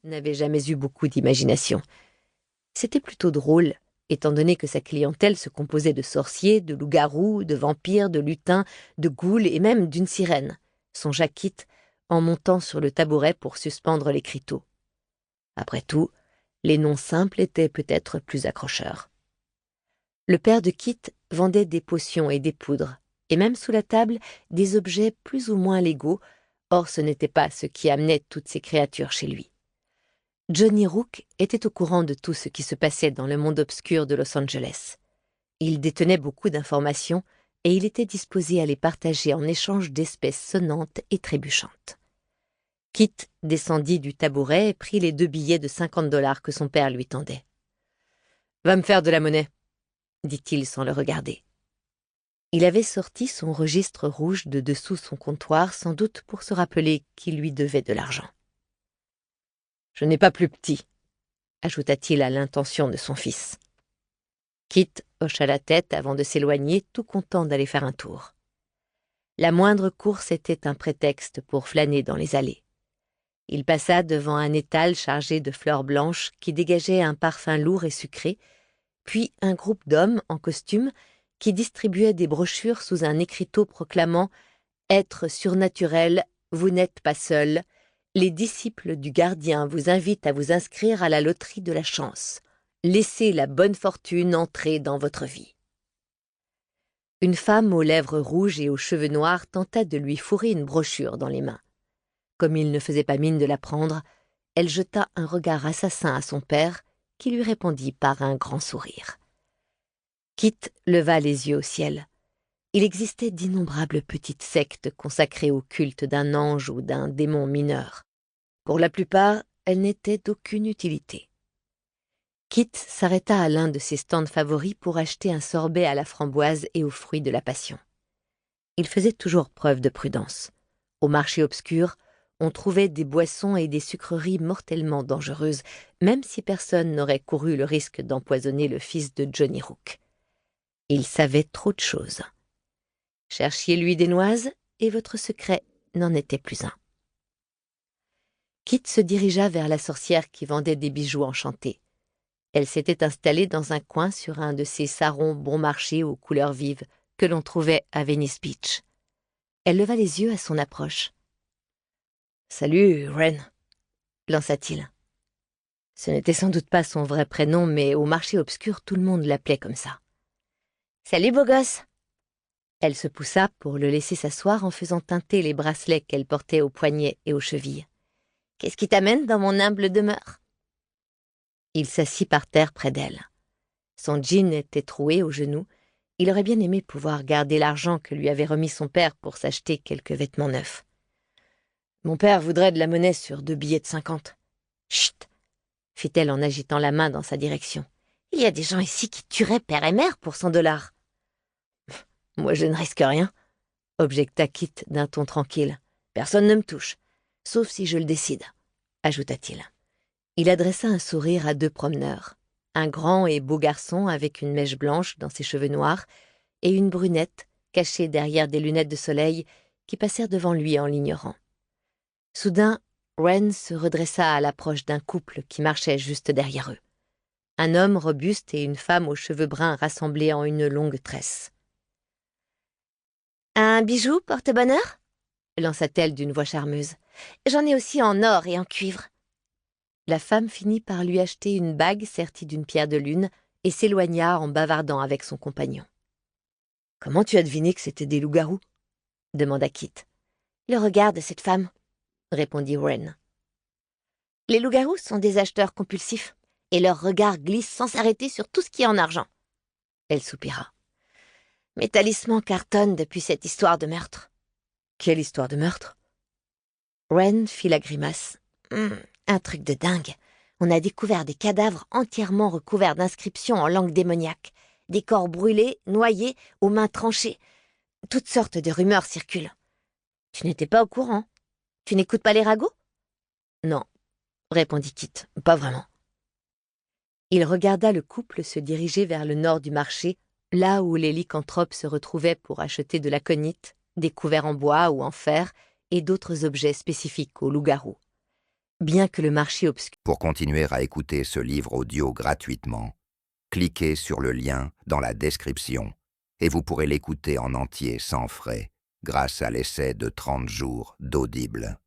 n'avait jamais eu beaucoup d'imagination. C'était plutôt drôle, étant donné que sa clientèle se composait de sorciers, de loups-garous, de vampires, de lutins, de ghouls et même d'une sirène, songea Kit en montant sur le tabouret pour suspendre l'écriteau. Après tout, les noms simples étaient peut-être plus accrocheurs. Le père de Kit vendait des potions et des poudres, et même sous la table, des objets plus ou moins légaux, or ce n'était pas ce qui amenait toutes ces créatures chez lui. Johnny Rook était au courant de tout ce qui se passait dans le monde obscur de Los Angeles. Il détenait beaucoup d'informations et il était disposé à les partager en échange d'espèces sonnantes et trébuchantes. Kit descendit du tabouret et prit les 2 billets de $50 que son père lui tendait. « Va me faire de la monnaie », dit-il sans le regarder. Il avait sorti son registre rouge de dessous son comptoir, sans doute pour se rappeler qu'il lui devait de l'argent. « Je n'ai pas plus petit », ajouta-t-il à l'intention de son fils. Kit hocha la tête avant de s'éloigner, tout content d'aller faire un tour. La moindre course était un prétexte pour flâner dans les allées. Il passa devant un étal chargé de fleurs blanches qui dégageait un parfum lourd et sucré, puis un groupe d'hommes en costume qui distribuaient des brochures sous un écriteau proclamant « Être surnaturel, vous n'êtes pas seul. Les disciples du gardien vous invitent à vous inscrire à la loterie de la chance. Laissez la bonne fortune entrer dans votre vie. » Une femme aux lèvres rouges et aux cheveux noirs tenta de lui fourrer une brochure dans les mains. Comme il ne faisait pas mine de la prendre, elle jeta un regard assassin à son père, qui lui répondit par un grand sourire. Kit leva les yeux au ciel. Il existait d'innombrables petites sectes consacrées au culte d'un ange ou d'un démon mineur. Pour la plupart, elles n'étaient d'aucune utilité. Kit s'arrêta à l'un de ses stands favoris pour acheter un sorbet à la framboise et aux fruits de la passion. Il faisait toujours preuve de prudence. Au marché obscur, on trouvait des boissons et des sucreries mortellement dangereuses, même si personne n'aurait couru le risque d'empoisonner le fils de Johnny Rook. Il savait trop de choses. Cherchiez-lui des noises, et votre secret n'en était plus un. Kit se dirigea vers la sorcière qui vendait des bijoux enchantés. Elle s'était installée dans un coin sur un de ces sarrons bon marché aux couleurs vives que l'on trouvait à Venice Beach. Elle leva les yeux à son approche. « Salut, Wren », lança-t-il. Ce n'était sans doute pas son vrai prénom, mais au marché obscur, tout le monde l'appelait comme ça. « Salut, beau gosse !» Elle se poussa pour le laisser s'asseoir en faisant teinter les bracelets qu'elle portait aux poignets et aux chevilles. « Qu'est-ce qui t'amène dans mon humble demeure ?» Il s'assit par terre près d'elle. Son jean était troué aux genoux. Il aurait bien aimé pouvoir garder l'argent que lui avait remis son père pour s'acheter quelques vêtements neufs. « Mon père voudrait de la monnaie sur 2 billets de 50. »« Chut !» fit-elle en agitant la main dans sa direction. « Il y a des gens ici qui tueraient père et mère pour $100. » « Moi, je ne risque rien, » objecta Kit d'un ton tranquille. « Personne ne me touche, sauf si je le décide, » ajouta-t-il. Il adressa un sourire à 2 promeneurs, un grand et beau garçon avec une mèche blanche dans ses cheveux noirs et une brunette cachée derrière des lunettes de soleil qui passèrent devant lui en l'ignorant. Soudain, Wren se redressa à l'approche d'un couple qui marchait juste derrière eux. Un homme robuste et une femme aux cheveux bruns rassemblés en une longue tresse. « Un bijou porte-bonheur » lança-t-elle d'une voix charmeuse. « J'en ai aussi en or et en cuivre. » La femme finit par lui acheter une bague sertie d'une pierre de lune et s'éloigna en bavardant avec son compagnon. « Comment tu as deviné que c'était des loups-garous » demanda Kit. « Le regard de cette femme » répondit Wren. « Les loups-garous sont des acheteurs compulsifs et leur regard glisse sans s'arrêter sur tout ce qui est en argent. » Elle soupira. « Mes talismans cartonnent depuis cette histoire de meurtre. » « Quelle histoire de meurtre ?» Wren fit la grimace. Un truc de dingue. On a découvert des cadavres entièrement recouverts d'inscriptions en langue démoniaque, des corps brûlés, noyés, aux mains tranchées. Toutes sortes de rumeurs circulent. Tu n'étais pas au courant? Tu n'écoutes pas les ragots? Non, répondit Kit, pas vraiment. Il regarda le couple se diriger vers le nord du marché, là où les lycanthropes se retrouvaient pour acheter de l'aconite, des couverts en bois ou en fer et d'autres objets spécifiques aux loups-garous. bien que le marché obscur. Pour continuer à écouter ce livre audio gratuitement, cliquez sur le lien dans la description et vous pourrez l'écouter en entier sans frais grâce à l'essai de 30 jours d'Audible.